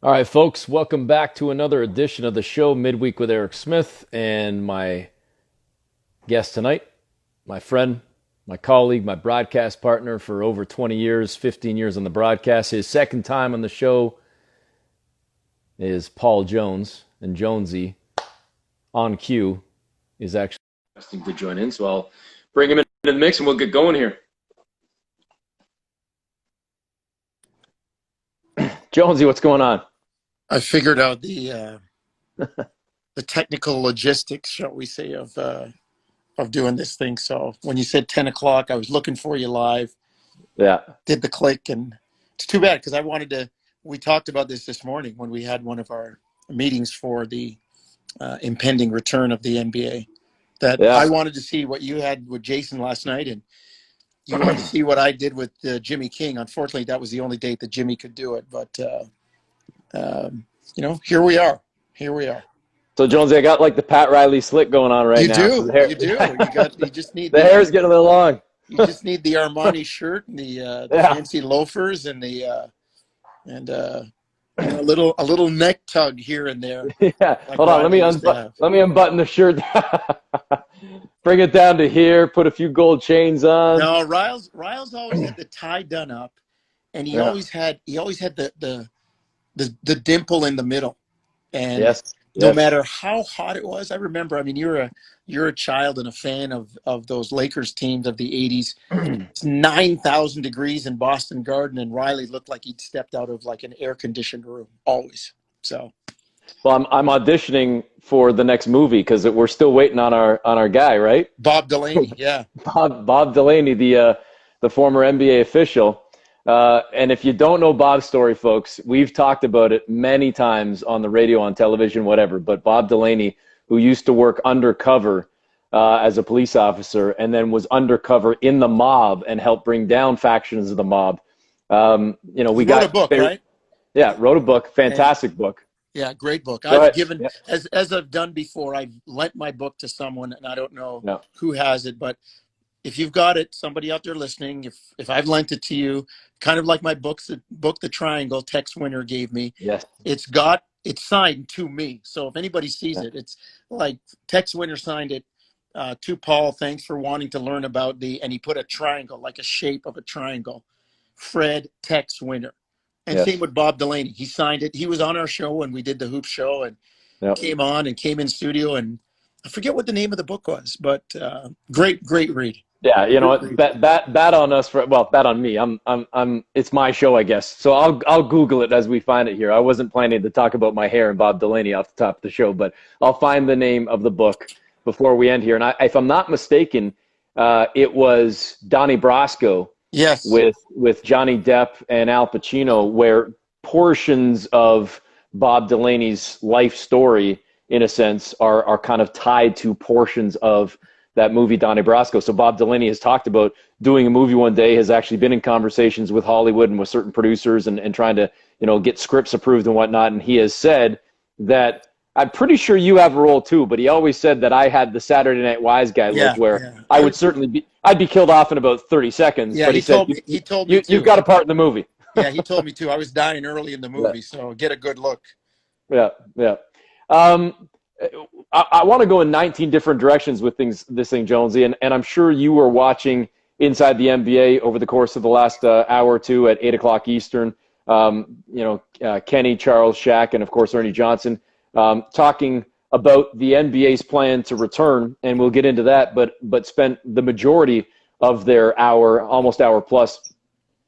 All right, folks, welcome back to another edition of the show, Midweek with Eric Smith. And my guest tonight, my friend, my colleague, my broadcast partner for over 20 years, 15 years on the broadcast. His second time on the show is Paul Jones. And Jonesy, on cue, is actually requesting to join in. So I'll bring him into the mix and we'll get going here. Jonesy, what's going on? I figured out the technical logistics, shall we say, of doing this thing. So when you said 10 o'clock, I was looking for you live. Yeah. Did the click, and it's too bad because I wanted to. We talked about this morning when we had one of our meetings for the impending return of the NBA. I wanted to see what you had with Jason last night, and you wanted to see what I did with Jimmy King. Unfortunately, that was the only date that Jimmy could do it, but. Here we are. So Jonesy, I got like the Pat Riley slick going on right now. You do. You just need the hair's getting a little long. You just need the Armani shirt and the fancy loafers and a little neck tug here and there. Yeah. Like Hold on. Let me unbutton the shirt. Bring it down to here. Put a few gold chains on. No, Riles always had the tie done up, and he always had the dimple in the middle, and no matter how hot it was, I remember. I mean, you're a child and a fan of those Lakers teams of the '80s. It's 9,000 degrees in Boston Garden, and Riley looked like he'd stepped out of like an air-conditioned room always. So, well, I'm auditioning for the next movie because we're still waiting on our guy, right? Bob Delaney, yeah. Bob Delaney, the former NBA official. And if you don't know Bob's story, folks, we've talked about it many times on the radio, on television, whatever. But Bob Delaney, who used to work undercover as a police officer and then was undercover in the mob and helped bring down factions of the mob. We wrote a book, right? Yeah, wrote a book. Fantastic book. Yeah, great book. As I've done before, I've lent my book to someone, and I don't know who has it, but if you've got it, somebody out there listening, if I've lent it to you, kind of like my book, The Triangle, Tex Winter gave me. Yes. It's signed to me. So if anybody sees it, it's like Tex Winter signed it to Paul. Thanks for wanting to learn about and he put a triangle, like a shape of a triangle. Fred Tex Winter. And same with Bob Delaney. He signed it. He was on our show when we did the Hoop Show and came on and came in studio. And I forget what the name of the book was, but great read. Yeah, you know what? Bet on us bet on me. It's my show, I guess. So I'll Google it as we find it here. I wasn't planning to talk about my hair and Bob Delaney off the top of the show, but I'll find the name of the book before we end here. And if I'm not mistaken, it was Donnie Brasco. Yes. With Johnny Depp and Al Pacino, where portions of Bob Delaney's life story, in a sense, are kind of tied to portions of that movie, Donnie Brasco. So Bob Delaney has talked about doing a movie one day, has actually been in conversations with Hollywood and with certain producers and trying to, get scripts approved and whatnot. And he has said that, I'm pretty sure you have a role too, but he always said that I had the Saturday Night Wise guy look where I would certainly I'd be killed off in about 30 seconds. Yeah, but he told me you've got a part in the movie. Yeah, he told me too. I was dying early in the movie, so get a good look. Yeah. I want to go in 19 different directions with this thing, Jonesy, and I'm sure you were watching Inside the NBA over the course of the last hour or two at 8 o'clock Eastern. Kenny, Charles, Shaq, and of course Ernie Johnson talking about the NBA's plan to return, and we'll get into that. But spent the majority of their almost hour plus,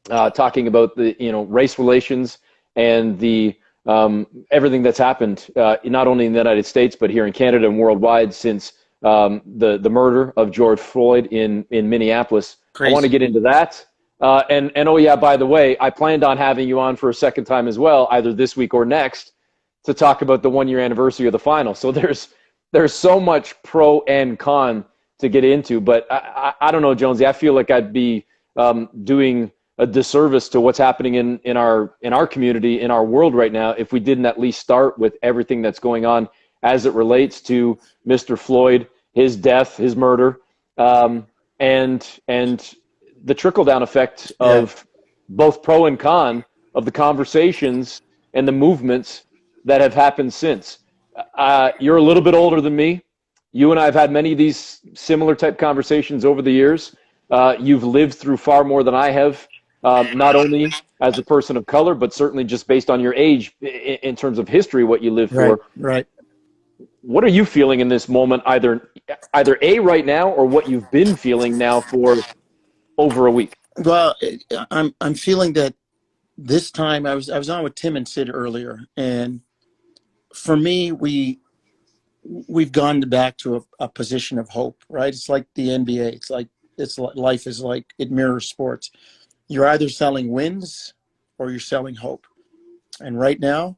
talking about the race relations and the everything that's happened, not only in the United States, but here in Canada and worldwide since the murder of George Floyd in Minneapolis. Crazy. I want to get into that. And oh yeah, by the way, I planned on having you on for a second time as well, either this week or next, to talk about the 1 year anniversary of the final. So there's so much pro and con to get into, but I don't know, Jonesy, I feel like I'd be doing a disservice to what's happening in our community, in our world right now, if we didn't at least start with everything that's going on as it relates to Mr. Floyd, his death, his murder, and the trickle down effect Yeah. of both pro and con of the conversations and the movements that have happened since. You're a little bit older than me. You and I have had many of these similar type conversations over the years. You've lived through far more than I have, not only as a person of color, but certainly just based on your age in terms of history, what you lived Right. for. Right. What are you feeling in this moment, either A, right now, or what you've been feeling now for over a week? Well, I'm feeling that this time I was on with Tim and Sid earlier, and for me, we've gone back to a position of hope, right? It's like the NBA. Life is like, it mirrors sports. You're either selling wins or you're selling hope. And right now,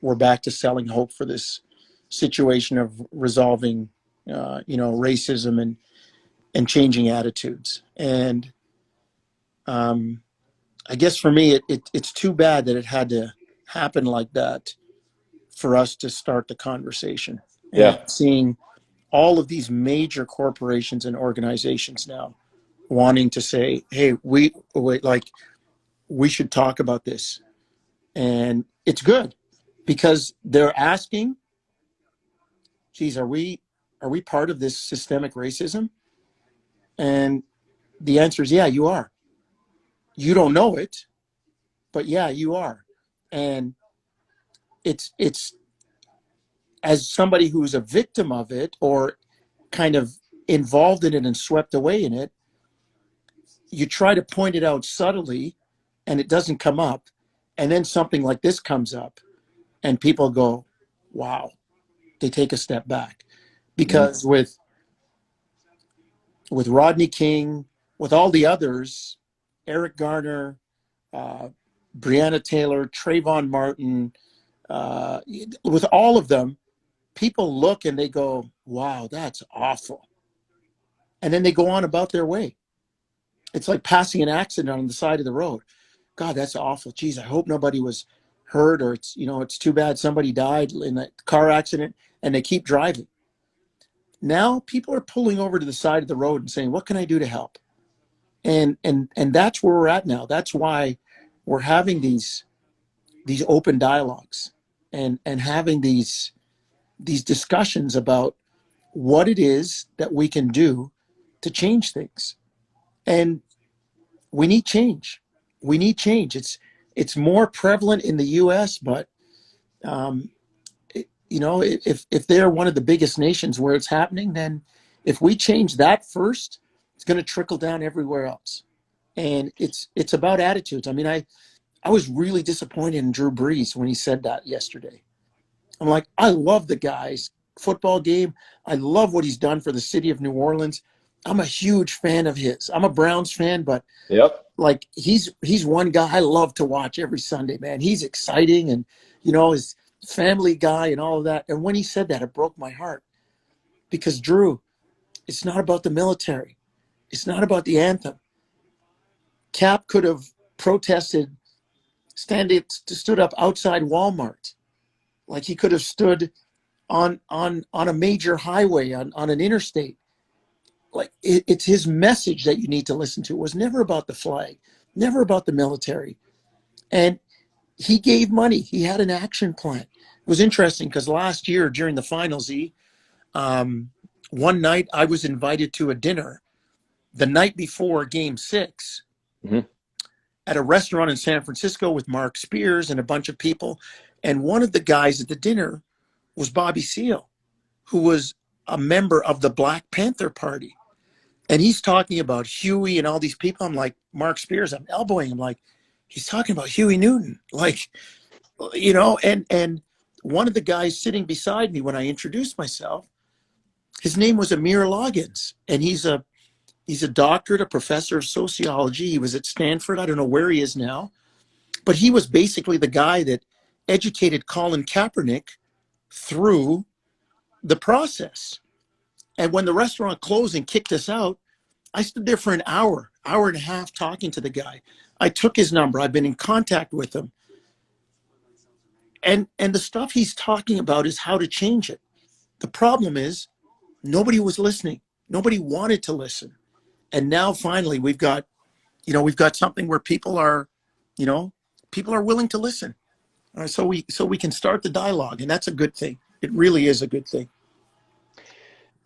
we're back to selling hope for this situation of resolving, racism and changing attitudes. And I guess for me, it's too bad that it had to happen like that for us to start the conversation. And Yeah. seeing all of these major corporations and organizations now wanting to say, hey, we should talk about this. And it's good because they're asking, geez, are we part of this systemic racism? And the answer is, yeah, you are. You don't know it, but yeah, you are. And it's as somebody who's a victim of it or kind of involved in it and swept away in it, you try to point it out subtly and it doesn't come up. And then something like this comes up and people go, wow, they take a step back. Mm-hmm. Because with Rodney King, with all the others, Eric Garner, uh, Breonna Taylor, Trayvon Martin, with all of them, people look and they go, wow, that's awful. And then they go on about their way. It's like passing an accident on the side of the road. God, that's awful. Geez, I hope nobody was hurt, or it's too bad somebody died in a car accident, and they keep driving. Now people are pulling over to the side of the road and saying, what can I do to help? And that's where we're at now. That's why we're having these open dialogues and having these discussions about what it is that we can do to change things. And we need change. We need change. It's more prevalent in the U.S., but if they're one of the biggest nations where it's happening, then if we change that first, it's going to trickle down everywhere else. And it's about attitudes. I mean, I was really disappointed in Drew Brees when he said that yesterday. I'm like, I love the guy's football game. I love what he's done for the city of New Orleans. I'm a huge fan of his. I'm a Browns fan, but Yep. like he's one guy I love to watch every Sunday, man. He's exciting, and his family guy and all of that. And when he said that, it broke my heart because Drew, it's not about the military. It's not about the anthem. Cap could have protested, stood up outside Walmart. Like he could have stood on a major highway, on an interstate. Like it's his message that you need to listen to. It was never about the flag, never about the military. And he gave money. He had an action plan. It was interesting because last year during the finals, one night I was invited to a dinner the night before Game 6 Mm-hmm. at a restaurant in San Francisco with Mark Spears and a bunch of people. And one of the guys at the dinner was Bobby Seale, who was a member of the Black Panther Party. And he's talking about Huey and all these people. I'm like, Mark Spears, I'm elbowing him like, he's talking about Huey Newton. Like, and one of the guys sitting beside me when I introduced myself, his name was Amir Loggins. And he's a doctorate, a professor of sociology. He was at Stanford. I don't know where he is now. But he was basically the guy that educated Colin Kaepernick through the process. And when the restaurant closed and kicked us out, I stood there for an hour and a half talking to the guy. I took his number. I've been in contact with him. And the stuff he's talking about is how to change it. The problem is nobody was listening. Nobody wanted to listen. And now finally we've got we've got something where people are, people are willing to listen. So we can start the dialogue, and that's a good thing. It really is a good thing.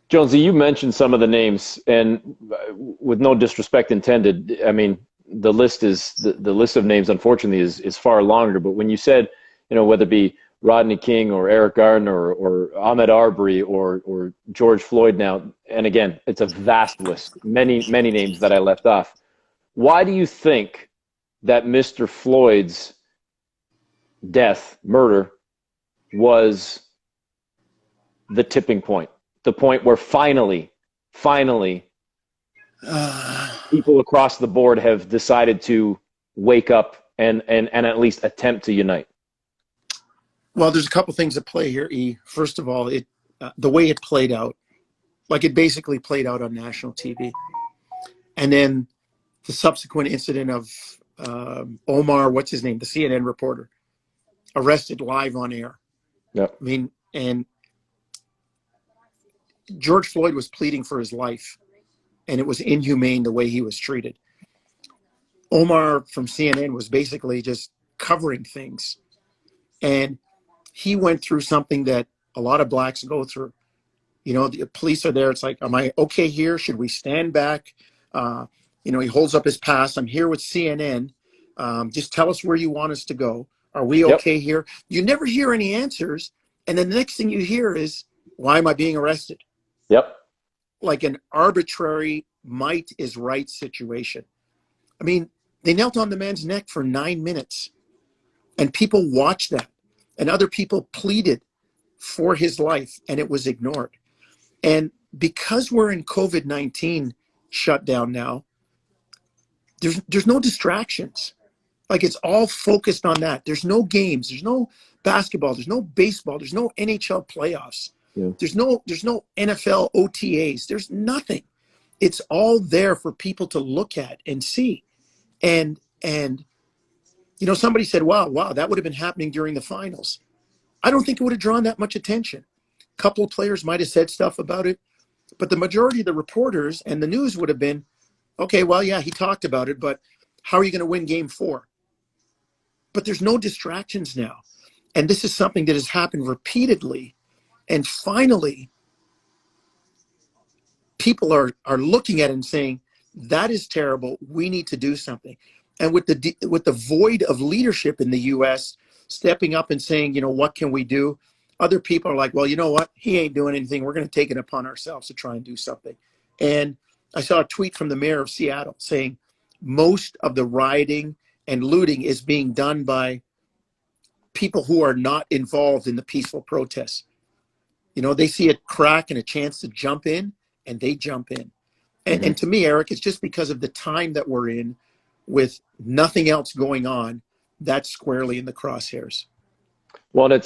Jonesy, you mentioned some of the names, and with no disrespect intended, I mean the list of names, unfortunately, is far longer. But when you said, whether it be Rodney King or Eric Gardner or Ahmed Arbery or George Floyd now, and again, it's a vast list, many names that I left off. Why do you think that Mr. Floyd's murder, was the tipping point? The point where finally, people across the board have decided to wake up and at least attempt to unite? Well, there's a couple things at play here, E. First of all, the way it played out, like it basically played out on national TV. And then the subsequent incident of Omar, what's his name, the CNN reporter, arrested live on air. Yep. I mean, and George Floyd was pleading for his life, and it was inhumane the way he was treated. Omar from CNN was basically just covering things. And he went through something that a lot of blacks go through. The police are there. It's like, am I okay here? Should we stand back? He holds up his pass. I'm here with CNN. Just tell us where you want us to go. Are we okay here? You never hear any answers. And then the next thing you hear is, why am I being arrested? Yep. Like an arbitrary might is right situation. I mean, they knelt on the man's neck for 9 minutes, and people watched that, and other people pleaded for his life, and it was ignored. And because we're in COVID-19 shutdown now, there's no distractions. Like, it's all focused on that. There's no games. There's no basketball. There's no baseball. There's no NHL playoffs. Yeah. There's no NFL OTAs. There's nothing. It's all there for people to look at and see. And somebody said, wow, that would have been happening during the finals. I don't think it would have drawn that much attention. A couple of players might have said stuff about it, but the majority of the reporters and the news would have been, okay, well, yeah, he talked about it, but how are you going to win game 4? But there's no distractions now. And this is something that has happened repeatedly. And finally, people are looking at it and saying, that is terrible. We need to do something. And with the void of leadership in the U.S. stepping up and saying, what can we do? Other people are like, well, you know what? He ain't doing anything. We're going to take it upon ourselves to try and do something. And I saw a tweet from the mayor of Seattle saying most of the rioting and looting is being done by people who are not involved in the peaceful protests. They see a crack and a chance to jump in, and they jump in. And to me, Eric, it's just because of the time that we're in with nothing else going on, that's squarely in the crosshairs. Well, I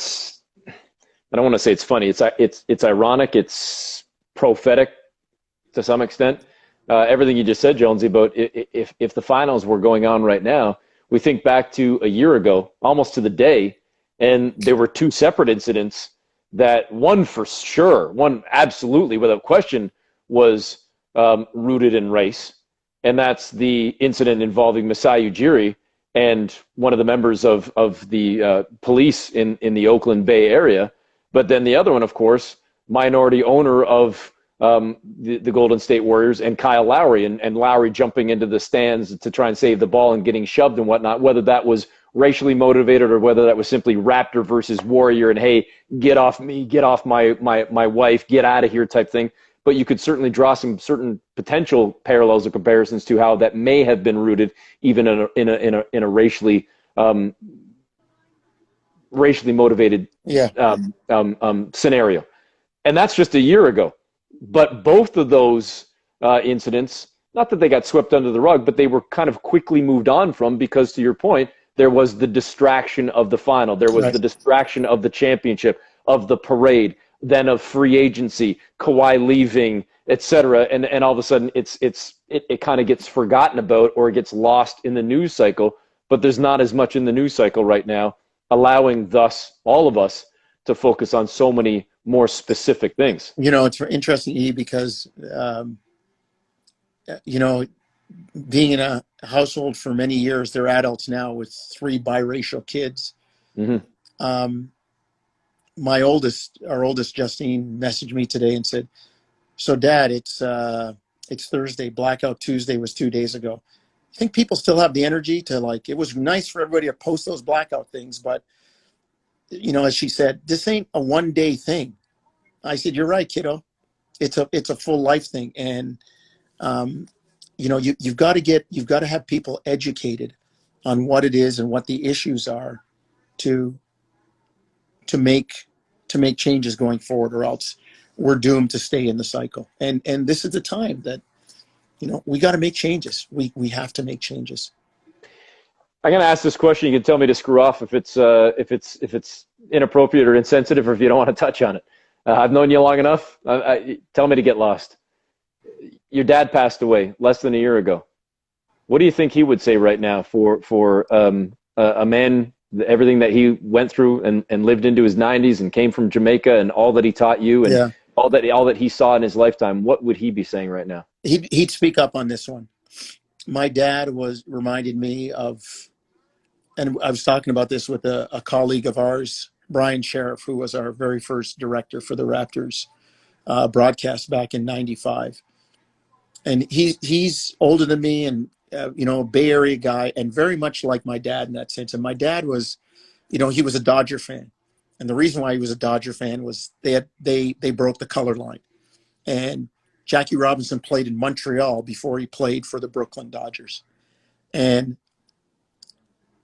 don't want to say it's funny. It's ironic. It's prophetic to some extent. Everything you just said, Jonesy, about if the finals were going on right now, we think back to a year ago, almost to the day, and there were 2 separate incidents that one absolutely without question was rooted in race. And that's the incident involving Masai Ujiri and one of the members of the police in the Oakland Bay area. But then the other one, of course, minority owner of the Golden State Warriors and Kyle Lowry, and Lowry jumping into the stands to try and save the ball and getting shoved and whatnot, whether that was racially motivated or whether that was simply Raptor versus Warrior and, hey, get off me, get off my wife, get out of here type thing. But you could certainly draw some certain potential parallels or comparisons to how that may have been rooted even in a racially motivated scenario. And that's just a year ago. But both of those incidents, not that they got swept under the rug, but they were kind of quickly moved on from because, to your point, there was the distraction of the final. There was the distraction of the championship, of the parade, then of free agency, Kawhi leaving, etc. And all of a sudden it kind of gets forgotten about or it gets lost in the news cycle. But there's not as much in the news cycle right now, allowing thus all of us to focus on so many more specific things. It's interesting, E, because being in a household for many years, they're adults now with 3 biracial kids. Mm-hmm. My oldest, our oldest, Justine, messaged me today and said, "So, Dad, it's Thursday. Blackout Tuesday was 2 days ago. I think people still have the energy to like. It was nice for everybody to post those blackout things, but as she said, this ain't a 1 day thing." I said, "You're right, kiddo. It's a full life thing, and um, you've got to have people educated on what it is and what the issues are to to make to make changes going forward, or else we're doomed to stay in the cycle. And this is the time that we got to make changes. We have to make changes." I'm gonna ask this question. You can tell me to screw off if it's inappropriate or insensitive, or if you don't want to touch on it. I've known you long enough. Tell me to get lost. Your dad passed away less than a year ago. What do you think he would say right now for a man, everything that he went through and lived into his 90s and came from Jamaica and all that he taught you and Yeah, all that he saw in his lifetime? What would he be saying right now? he'd speak up on this one. My dad reminded me of, and I was talking about this with a colleague of ours, Brian Sheriff, who was our very first director for the Raptors broadcast back in '95. And he's older than me, and Bay Area guy, and very much like my dad in that sense. And my dad was, he was a Dodger fan, and the reason why he was a Dodger fan was they broke the color line, and Jackie Robinson played in Montreal before he played for the Brooklyn Dodgers, and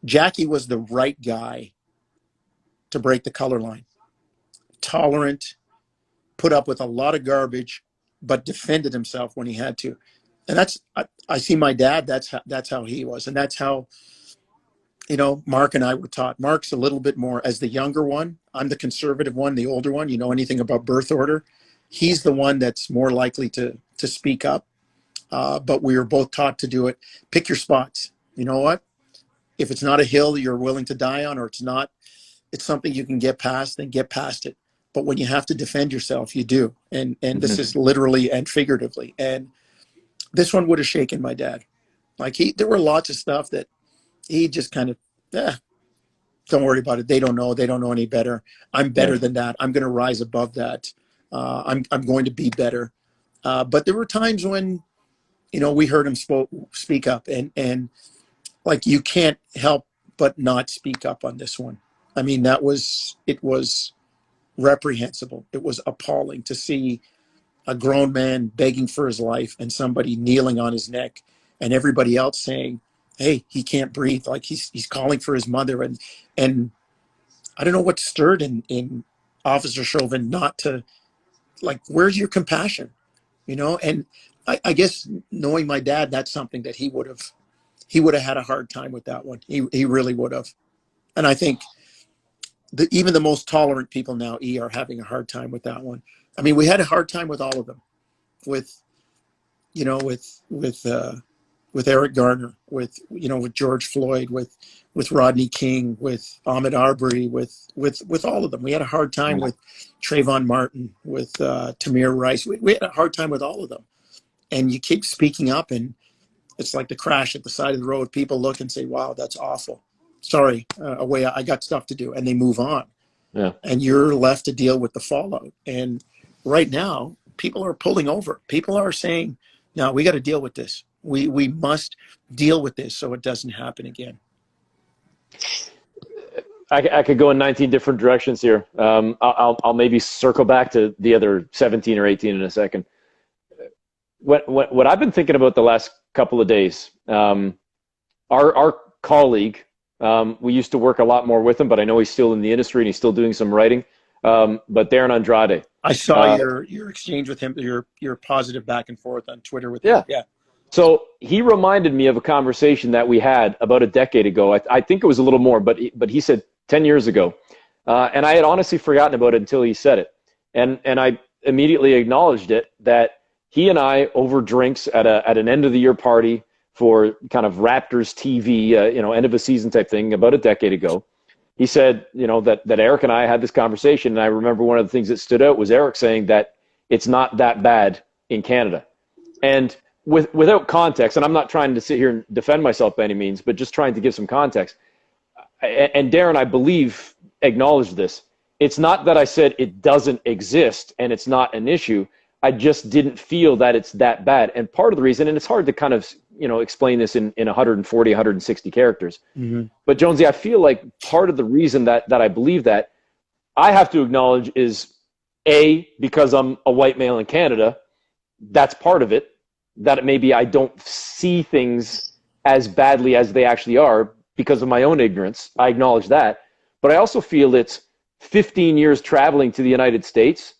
Jackie was the right guy to break the color line. Tolerant, put up with a lot of garbage, but defended himself when he had to. And I see my dad. That's how he was, and that's how Mark and I were taught. Mark's a little bit more as the younger one. I'm the conservative one, the older one. Anything about birth order? He's the one that's more likely to speak up. But we were both taught to do it. Pick your spots. You know what? If it's not a hill that you're willing to die on, or it's something you can get past, then get past it. But when you have to defend yourself, you do. And this Mm-hmm. is literally and figuratively. And this one would have shaken my dad. Like there were lots of stuff that he just kind of, don't worry about it. They don't know. They don't know any better. I'm Yeah. better than that. I'm going to rise above that. I'm going to be better. But there were times when, we heard him speak up, and like, you can't help but not speak up on this one. I mean, it was reprehensible. It was appalling to see a grown man begging for his life and somebody kneeling on his neck, and everybody else saying, "Hey, he can't breathe." Like he's calling for his mother, and I don't know what stirred in Officer Chauvin not to, like, where's your compassion? And I guess, knowing my dad, that's something that he would have had a hard time with that one. He really would have. And I think even the most tolerant people now, are having a hard time with that one. I mean, we had a hard time with all of them, with you know, with Eric Garner, with George Floyd, with Rodney King, with Ahmaud Arbery, with all of them. We had a hard time with Trayvon Martin, with Tamir Rice. We had a hard time with all of them. And you keep speaking up, and it's like the crash at the side of the road. People look and say, "Wow, that's awful. Sorry, away. I got stuff to do," and they move on. Yeah. And you're left to deal with the fallout. And right now, people are pulling over. People are saying, "No, we got to deal with this. We must deal with this so it doesn't happen again." I could go in 19 different directions here. I'll maybe circle back to the other 17 or 18 in a second. What I've been thinking about the last couple of days, our colleague, we used to work a lot more with him, but I know he's still in the industry and he's still doing some writing. But Darren Andrade. I saw your exchange with him, your positive back and forth on Twitter with him. Yeah. Yeah. So he reminded me of a conversation that we had about a decade ago. I think it was a little more, but he said 10 years ago. And I had honestly forgotten about it until he said it. And I immediately acknowledged it, that he and I, over drinks at an end of the year party for kind of Raptors TV, end of a season type thing about a decade ago, he said, that Eric and I had this conversation. And I remember one of the things that stood out was Eric saying that it's not that bad in Canada. And without context, and I'm not trying to sit here and defend myself by any means, but just trying to give some context. And Darren, I believe, acknowledged this. It's not that I said it doesn't exist and it's not an issue. I just didn't feel that it's that bad. And part of the reason, and it's hard to kind of, explain this in 140, 160 characters. Mm-hmm. But Jonesy, I feel like part of the reason that I believe that, I have to acknowledge, is because I'm a white male in Canada. That's part of it. That maybe I don't see things as badly as they actually are because of my own ignorance. I acknowledge that. But I also feel it's 15 years traveling to the United States.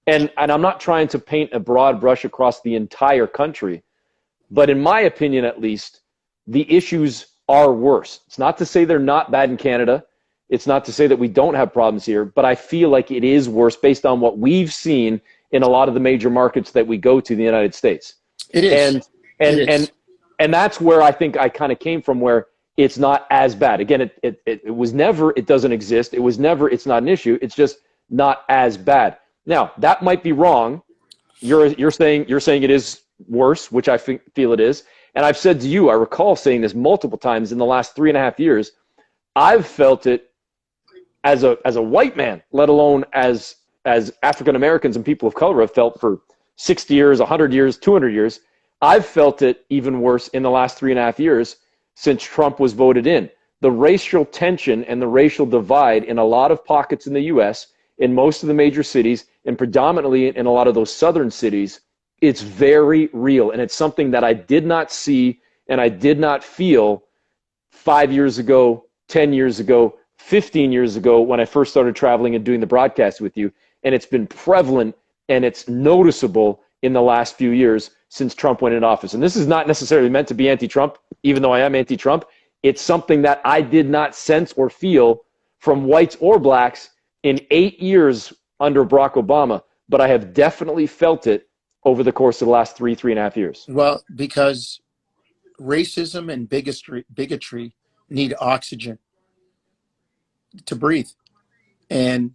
And I'm not trying to paint a broad brush across the entire country. But in my opinion, at least, the issues are worse. It's not to say they're not bad in Canada. It's not to say that we don't have problems here. But I feel like it is worse based on what we've seen in a lot of the major markets that we go to in the United States. It is. And that's where I think I kind of came from, where it's not as bad. Again, it was never, it doesn't exist. It was never, it's not an issue. It's just not as bad. Now, that might be wrong. You're saying it is worse, which I feel it is. And I've said to you, I recall saying this multiple times in the last 3.5 years. I've felt it as a white man, let alone as African Americans and people of color have felt for 60 years, 100 years, 200 years. I've felt it even worse in the last 3.5 years since Trump was voted in. The racial tension and the racial divide in a lot of pockets in the U.S., in most of the major cities, and predominantly in a lot of those southern cities, it's very real. And it's something that I did not see and I did not feel 5 years ago, 10 years ago, 15 years ago when I first started traveling and doing the broadcast with you. And it's been prevalent and it's noticeable in the last few years since Trump went into office. And this is not necessarily meant to be anti-Trump, even though I am anti-Trump. It's something that I did not sense or feel from whites or blacks in 8 years under Barack Obama, but I have definitely felt it over the course of the last 3.5 years. Well, because racism and bigotry need oxygen to breathe. And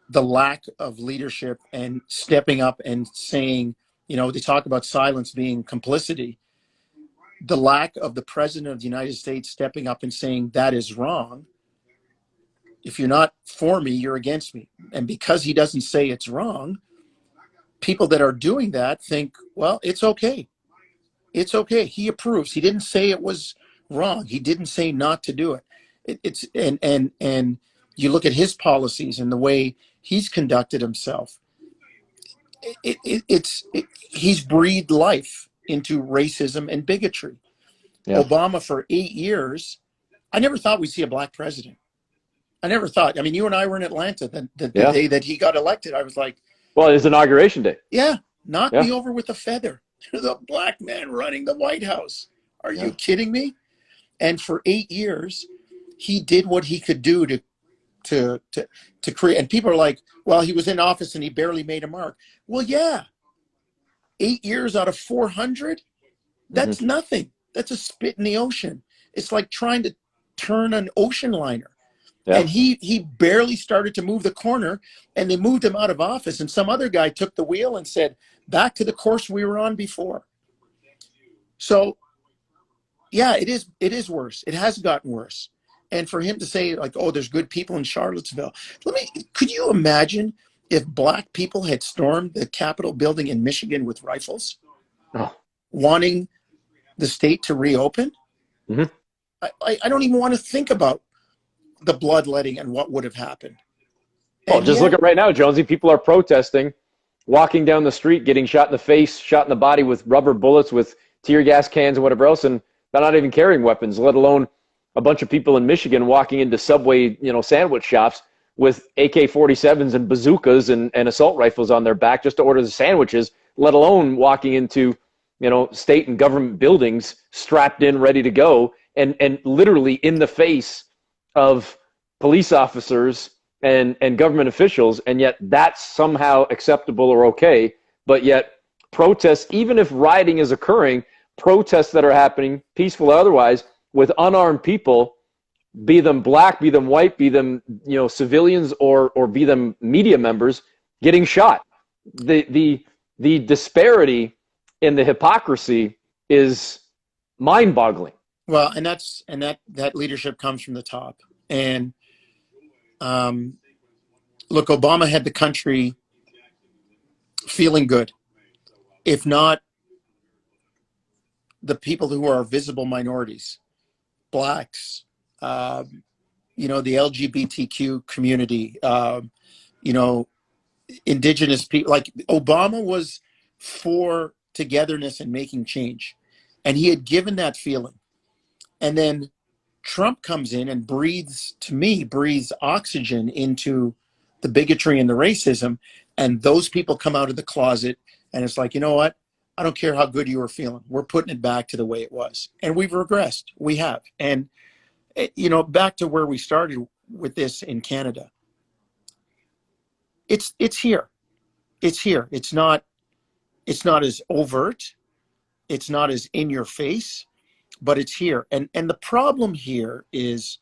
the lack of leadership and stepping up and saying, they talk about silence being complicity. The lack of the president of the United States stepping up and saying that is wrong. If you're not for me, you're against me. And because he doesn't say it's wrong, people that are doing that think, well, it's okay. It's okay. He approves. He didn't say it was wrong. He didn't say not to do it. And you look at his policies and the way he's conducted himself. He's breathed life into racism and bigotry. Yeah. Obama for 8 years, I never thought we'd see a black president. I never thought. I mean, you and I were in Atlanta the day that he got elected. I was like, well, his inauguration day. Yeah, knock me over with a feather. The black man running the White House. Are you kidding me? And for 8 years, he did what he could do to create. And people are like, well, he was in office and he barely made a mark. Well, yeah. 8 years out of 400, that's nothing. That's a spit in the ocean. It's like trying to turn an ocean liner. Yeah. And he barely started to move the corner, and they moved him out of office. And some other guy took the wheel and said, back to the course we were on before. So, yeah, it is worse. It has gotten worse. And for him to say, like, oh, there's good people in Charlottesville. Could you imagine if black people had stormed the Capitol building in Michigan with rifles, wanting the state to reopen? Mm-hmm. I don't even want to think about the bloodletting and what would have happened. Well, just look at right now, Jonesy. People are protesting, walking down the street, getting shot in the face, shot in the body with rubber bullets, with tear gas cans and whatever else, and they're not even carrying weapons, let alone a bunch of people in Michigan walking into Subway, sandwich shops with AK-47s and bazookas and assault rifles on their back just to order the sandwiches, let alone walking into, state and government buildings strapped in, ready to go, and literally in the face of police officers and government officials, and yet that's somehow acceptable or okay. But yet protests, even if rioting is occurring, protests that are happening, peaceful or otherwise, with unarmed people, be them black, be them white, be them civilians, or be them media members, getting shot. The disparity and the hypocrisy is mind-boggling. Well, and that leadership comes from the top. And look, Obama had the country feeling good. If not the people who are visible minorities, blacks, you know, the LGBTQ community, you know, indigenous people. Like, Obama was for togetherness and making change, and he had given that feeling. And then Trump comes in and breathes oxygen into the bigotry and the racism, and those people come out of the closet, and it's like, you know what? I don't care how good you were feeling. We're putting it back to the way it was. And we've regressed. We have. And, you know, back to where we started with this in Canada. It's here. It's here. It's not as overt. It's not as in your face, but it's here. And the problem here is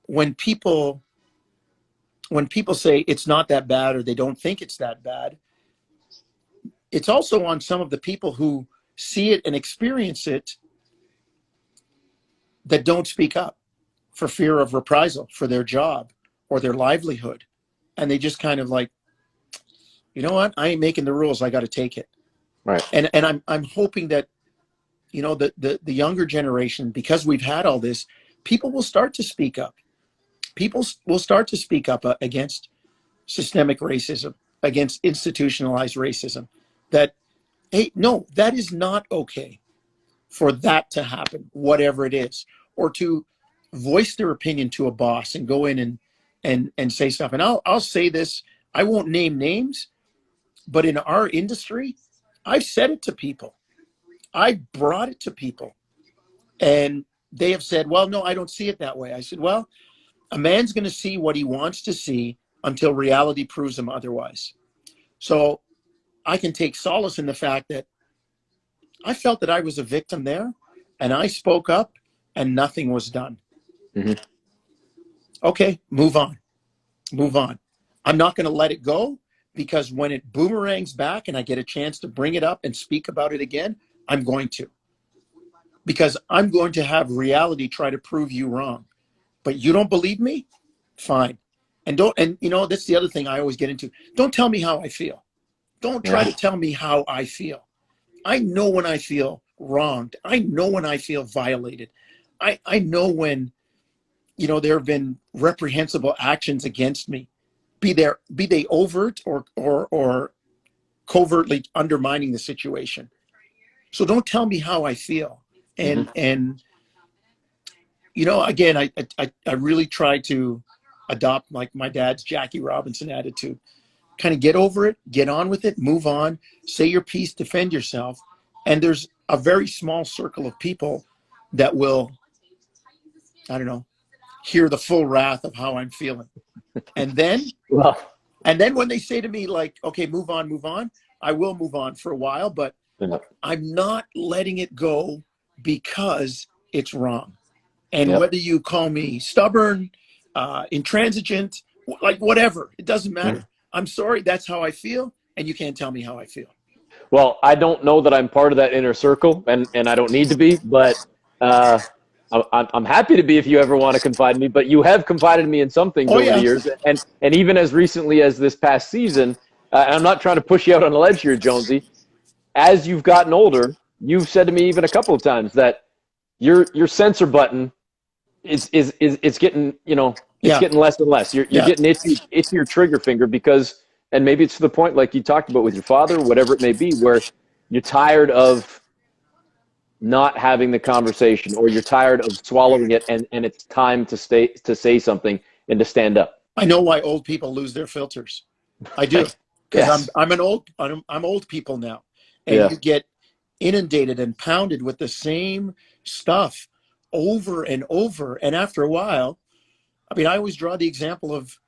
when people say it's not that bad, or they don't think it's that bad, it's also on some of the people who see it and experience it that don't speak up for fear of reprisal for their job or their livelihood. And they just kind of like, you know what? I ain't making the rules. I got to take it. Right. And I'm hoping that, you know, the younger generation, because we've had all this, people will start to speak up. People will start to speak up against systemic racism, against institutionalized racism. That, hey, no, that is not okay for that to happen, whatever it is, or to voice their opinion to a boss and go in and say stuff. And I'll say this, I won't name names, but in our industry, I've said it to people. I brought it to people, and they have said, well, no, I don't see it that way. I said, well, a man's going to see what he wants to see until reality proves him otherwise. So I can take solace in the fact that I felt that I was a victim there, and I spoke up, and nothing was done. Mm-hmm. Okay, move on. Move on. I'm not going to let it go, because when it boomerangs back and I get a chance to bring it up and speak about it again, I'm going to. Because I'm going to have reality try to prove you wrong. But you don't believe me? Fine. And you know, that's the other thing I always get into. Don't tell me how I feel. Don't try to tell me how I feel. I know when I feel wronged. I know when I feel violated. I know when, you know, there have been reprehensible actions against me, be they overt or covertly undermining the situation. So don't tell me how I feel. And you know, again, I really try to adopt like my dad's Jackie Robinson attitude. Kind of get over it, get on with it, move on, say your piece, defend yourself. And there's a very small circle of people that will, I don't know, hear the full wrath of how I'm feeling. And then, when they say to me like, okay, move on, I will move on for a while, but I'm not letting it go because it's wrong. And whether you call me stubborn, intransigent, like whatever, it doesn't matter. I'm sorry, that's how I feel, and you can't tell me how I feel. Well, I don't know that I'm part of that inner circle, and I don't need to be, but I'm happy to be if you ever want to confide in me. But you have confided in me in some things over the years, and even as recently as this past season, and I'm not trying to push you out on a ledge here, Jonesy, as you've gotten older, you've said to me even a couple of times that your censor button is getting, you know, it's getting less and less. You're getting it's your trigger finger because, and maybe it's to the point like you talked about with your father, whatever it may be, where you're tired of not having the conversation, or you're tired of swallowing it, and it's time to say something and to stand up. I know why old people lose their filters. I do, because I'm old people now, and you get inundated and pounded with the same stuff over and over. And after a while, I mean, I always draw the example of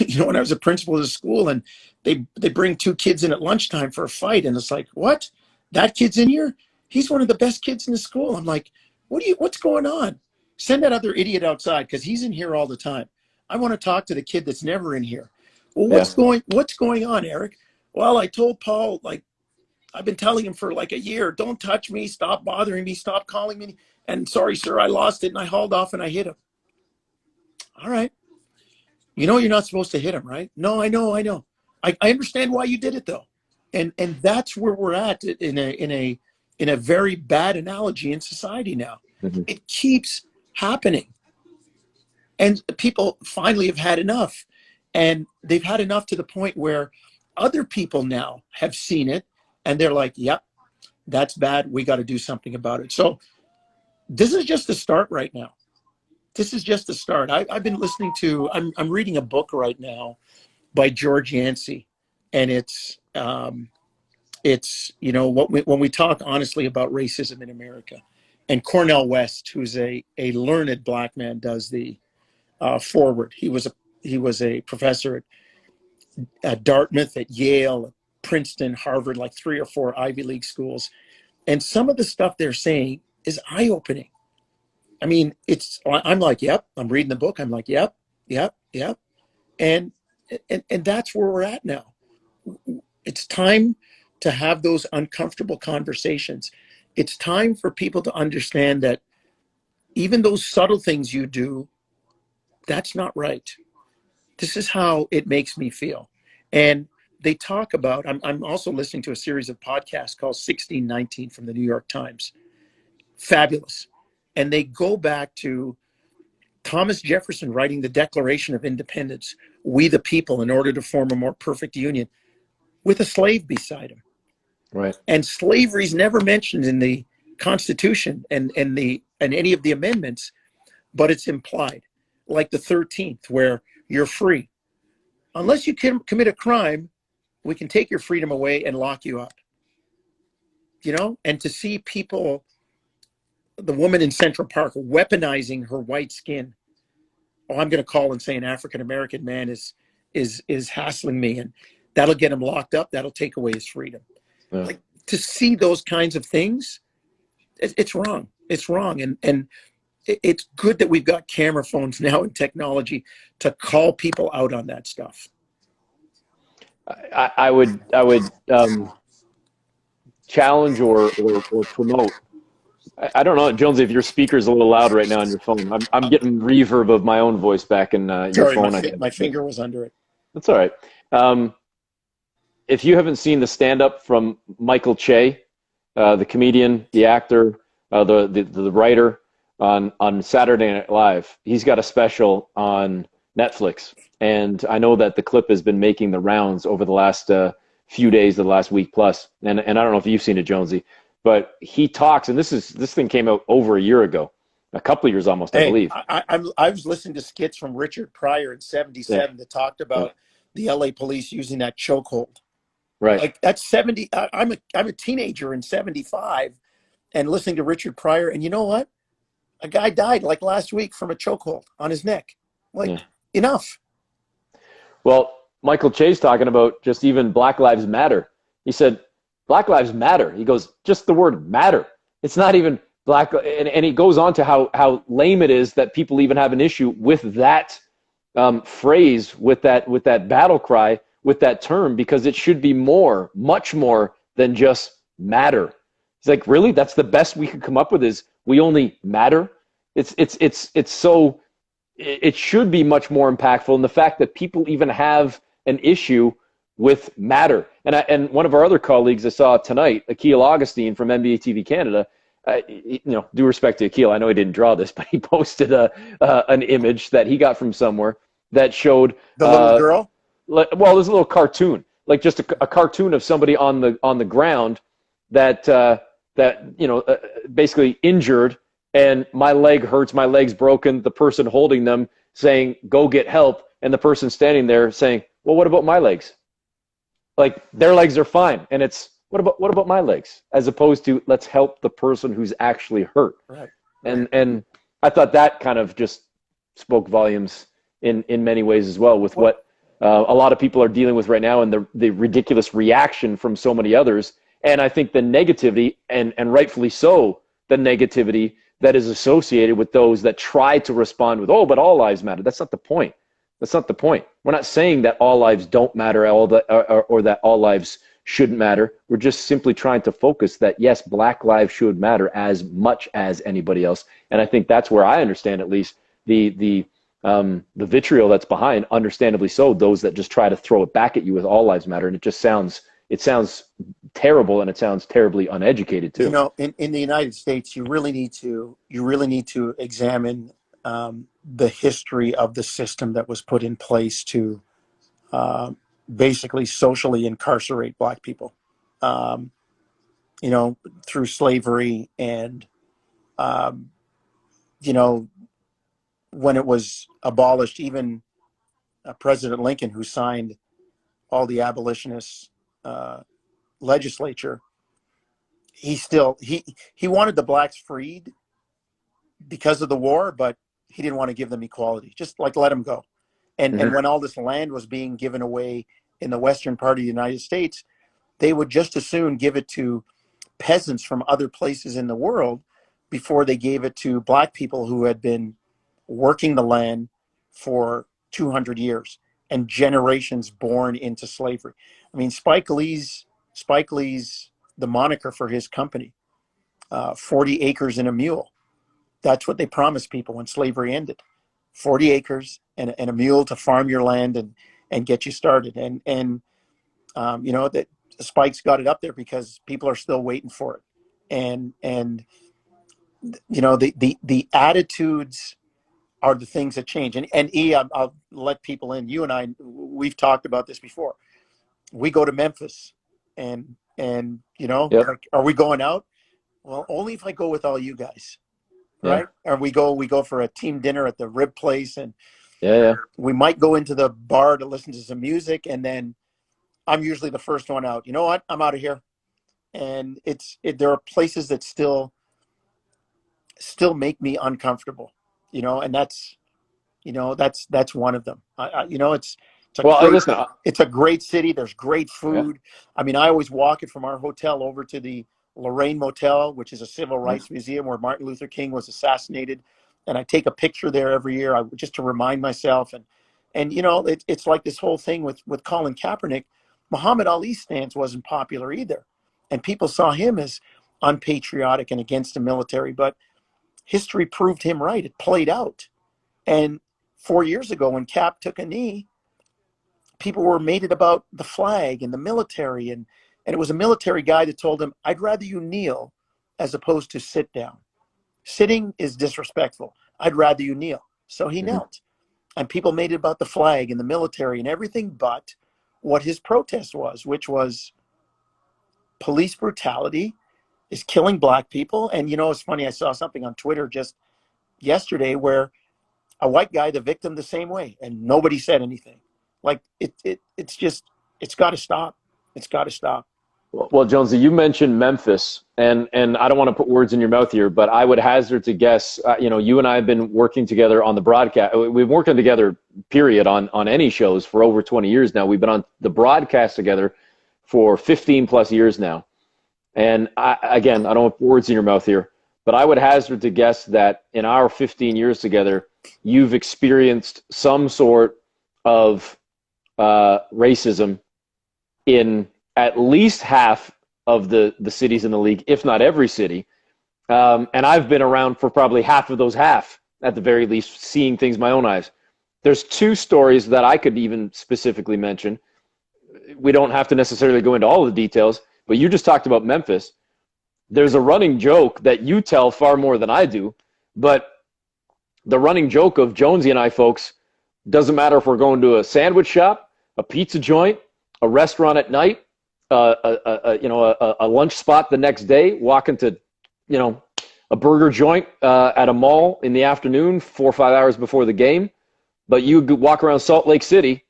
you know, when I was a principal of the school, and they bring two kids in at lunchtime for a fight, and it's like, what? That kid's in here? He's one of the best kids in the school. I'm like, what's going on? Send that other idiot outside, because he's in here all the time. I want to talk to the kid that's never in here. Well, what's going on, Eric? Well, I told Paul, like, I've been telling him for like a year, don't touch me, stop bothering me, stop calling me. And sorry, sir, I lost it. And I hauled off and I hit him. All right. You know, you're not supposed to hit him, right? No, I know. I understand why you did it though. And that's where we're at in a very bad analogy in society now. Mm-hmm. It keeps happening. And people finally have had enough. And they've had enough to the point where other people now have seen it and they're like, yep, that's bad. We got to do something about it. So this is just the start right now. This is just the start. I've been listening to, I'm reading a book right now by George Yancey. And it's you know, when we talk honestly about racism in America, and Cornell West, who's a learned black man, does the forward. He was a professor at Dartmouth, at Yale, Princeton, Harvard, like 3 or 4 Ivy League schools. And some of the stuff they're saying is eye-opening. I mean, I'm like, yep, I'm reading the book. I'm like, yep. And that's where we're at now. It's time to have those uncomfortable conversations. It's time for people to understand that even those subtle things you do, that's not right. This is how it makes me feel. And they talk about, I'm also listening to a series of podcasts called 1619 from the New York Times. Fabulous. And they go back to Thomas Jefferson writing the Declaration of Independence, we the people, in order to form a more perfect union, with a slave beside him. Right. And slavery is never mentioned in the Constitution and any of the amendments, but it's implied. Like the 13th, where you're free. Unless you can commit a crime, we can take your freedom away and lock you up. You know, and to see people, the woman in Central Park weaponizing her white skin. Oh, I'm going to call and say an African-American man is hassling me, and that'll get him locked up. That'll take away his freedom. Yeah. Like, to see those kinds of things, it's wrong. It's wrong. And it's good that we've got camera phones now and technology to call people out on that stuff. I would challenge or promote. I don't know, Jonesy, if your speaker's a little loud right now on your phone. I'm getting reverb of my own voice back in your phone. My finger was under it. That's all right. If you haven't seen the stand-up from Michael Che, the comedian, the actor, the writer on Saturday Night Live, he's got a special on Netflix. And I know that the clip has been making the rounds over the last few days, the last week plus. And I don't know if you've seen it, Jonesy. But he talks, and this thing came out over a year ago, a couple of years almost, I believe. I was listening to skits from Richard Pryor in '77 that talked about the LA police using that chokehold. Right. Like that's 70. I'm a teenager in '75, and listening to Richard Pryor, and you know what? A guy died like last week from a chokehold on his neck. Like enough. Well, Michael Che's talking about just even Black Lives Matter. He said, Black Lives Matter. He goes, just the word matter. It's not even black. And he goes on to how lame it is that people even have an issue with that phrase, with that battle cry, with that term, because it should be much more than just matter. It's like, really? That's the best we could come up with is we only matter? It's so, it should be much more impactful. And the fact that people even have an issue with matter. And one of our other colleagues I saw tonight, Akil Augustine from NBA TV Canada, due respect to Akil, I know he didn't draw this, but he posted an image that he got from somewhere that showed the little girl. Well, there's a little cartoon, like just a cartoon of somebody on the ground that basically injured, and my leg hurts, my leg's broken. The person holding them saying, "Go get help," and the person standing there saying, "Well, what about my legs?" Like their legs are fine, and it's what about my legs? As opposed to let's help the person who's actually hurt. Right. And I thought that kind of just spoke volumes in many ways as well with what a lot of people are dealing with right now, and the ridiculous reaction from so many others. And I think the negativity, and rightfully so, the negativity that is associated with those that try to respond with, "Oh, but all lives matter." That's not the point. That's not the point. We're not saying that all lives don't matter, or that all lives shouldn't matter. We're just simply trying to focus that, yes, Black lives should matter as much as anybody else. And I think that's where I understand, at least, the vitriol that's behind, understandably so, those that just try to throw it back at you with all lives matter. And it sounds terrible, and it sounds terribly uneducated too. In the United States, you really need to examine the history of the system that was put in place to basically socially incarcerate Black people, um, through slavery. And you know, when it was abolished, even President Lincoln, who signed all the abolitionists legislature, he wanted the Blacks freed because of the war, but he didn't want to give them equality, just like let them go. And Mm-hmm. when all this land was being given away in the western part of the United States, they would just as soon give it to peasants from other places in the world before they gave it to Black people who had been working the land for 200 years and generations born into slavery. I mean, Spike Lee's the moniker for his company, 40 acres and a mule. That's what they promised people when slavery ended: 40 acres and a mule to farm your land and get you started. And that Spike's got it up there because people are still waiting for it. And the attitudes are the things that change. And I'll let people in. You and I, we've talked about this before. We go to Memphis, and Yep. like, are we going out? Well, only if I go with all you guys, Yeah. right? Or we go for a team dinner at the rib place, and Yeah. Yeah. we might go into the bar to listen to some music, and then I'm usually the first one out. You know what? I'm out of here. And there are places that still make me uncomfortable, and that's one of them. It's a Well, great listen. it's a great city. There's great Yeah. food. I mean, I always walk it from our hotel over to the Lorraine Motel, which is a civil rights museum where Martin Luther King was assassinated, and I take a picture there every year, just to remind myself. And it's like this whole thing with Colin Kaepernick. Muhammad Ali's stance wasn't popular either, and people saw him as unpatriotic and against the military. But history proved him right. It played out. And 4 years ago, when Cap took a knee, people were made it about the flag and the military. And it was a military guy that told him, I'd rather you kneel as opposed to sit down. Sitting is disrespectful. I'd rather you kneel. So he Mm-hmm. knelt. And people made it about the flag and the military and everything but what his protest was, which was police brutality is killing Black people. And it's funny, I saw something on Twitter just yesterday where a white guy, the victim, the same way, and nobody said anything. Like it's got to stop. It's got to stop. Well, Jonesy, you mentioned Memphis, and I don't want to put words in your mouth here, but I would hazard to guess. You and I have been working together on the broadcast. We've been working together, period, on any shows for over 20 years now. We've been on the broadcast together for 15 plus years now. And again, I don't want words in your mouth here, but I would hazard to guess that in our 15 years together, you've experienced some sort of racism in at least half of the cities in the league, if not every city. And I've been around for probably half of those half, at the very least, seeing things with my own eyes. There's two stories that I could even specifically mention. We don't have to necessarily go into all of the details, but you just talked about Memphis. There's a running joke that you tell far more than I do, but the running joke of Jonesy and I, folks, doesn't matter if we're going to a sandwich shop, a pizza joint, a restaurant at night, a lunch spot the next day, walking to, a burger joint at a mall in the afternoon, 4 or 5 hours before the game. But you walk around Salt Lake City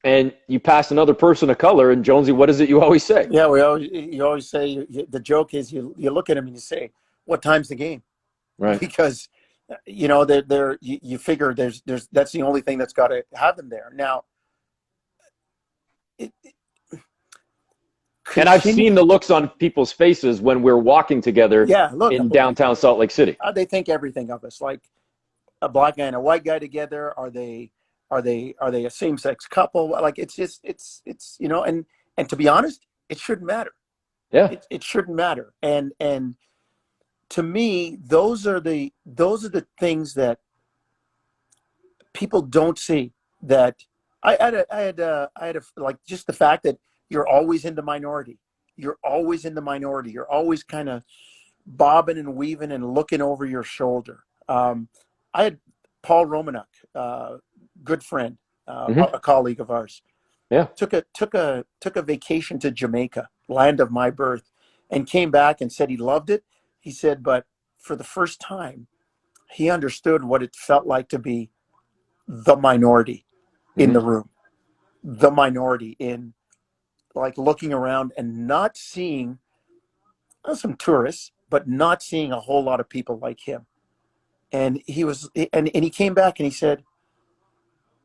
and you pass another person of color, and Jonesy, what is it you always say? Yeah, you always say, the joke is you look at him and you say, "What time's the game?" Right. Because you figure there's that's the only thing that's got to have them there now. And I've seen the looks on people's faces when we're walking together in downtown Salt Lake City. They think everything of us, like a Black guy and a white guy together. Are they a same-sex couple? Like it's and to be honest, it shouldn't matter. Yeah. It shouldn't matter. And to me, those are the things that people don't see. That I had a, like, just the fact that you're always in the minority. You're always in the minority. You're always kind of bobbing and weaving and looking over your shoulder. I had Paul Romanuk, good friend, Hmm. a colleague of ours, Yeah. took a vacation to Jamaica, land of my birth, and came back and said he loved it. He said, but for the first time, he understood what it felt like to be the minority in Hmm. the room, the minority in, like, looking around and not seeing some tourists, but not seeing a whole lot of people like him. And he came back and he said,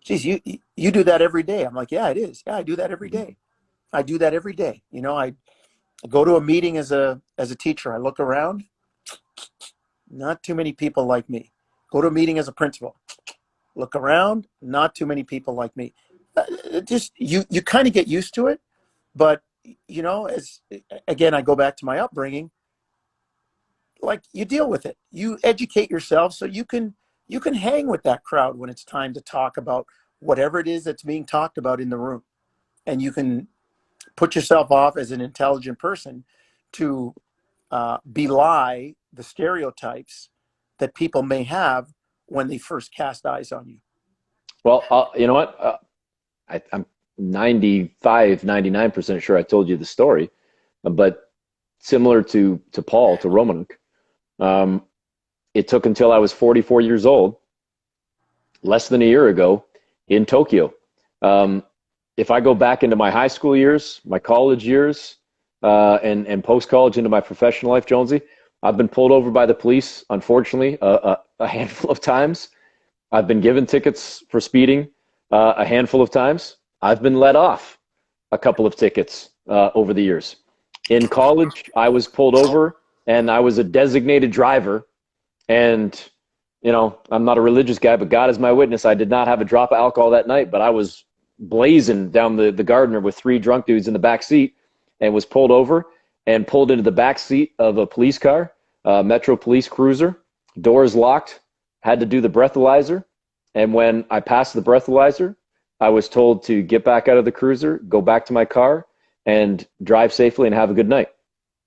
geez, you do that every day. I'm like, yeah, it is. Yeah, I do that every day. I do that every day. You know, I go to a meeting as a teacher. I look around, not too many people like me. Go to a meeting as a principal. Look around, not too many people like me. Just you kind of get used to it, but you know, as again, I go back to my upbringing. Like, you deal with it. You educate yourself so you can hang with that crowd when it's time to talk about whatever it is that's being talked about in the room, and you can put yourself off as an intelligent person to belie the stereotypes that people may have when they first cast eyes on you. Well, you know what? I'm 95, 99% sure I told you the story, but similar to Paul, to Romanuk, um, it took until I was 44 years old, less than a year ago, in Tokyo. Um, if I go back into my high school years, my college years, and post college into my professional life, Jonesy, I've been pulled over by the police, unfortunately, a handful of times. I've been given tickets for speeding a handful of times. I've been let off a couple of tickets over the years. In college, I was pulled over and I was a designated driver. And, you know, I'm not a religious guy, but God is my witness. I did not have a drop of alcohol that night, but I was blazing down the Gardner with three drunk dudes in the back seat and was pulled over and pulled into the back seat of a police car, Metro Police Cruiser, doors locked, had to do the breathalyzer. And when I passed the breathalyzer, I was told to get back out of the cruiser, go back to my car, and drive safely and have a good night.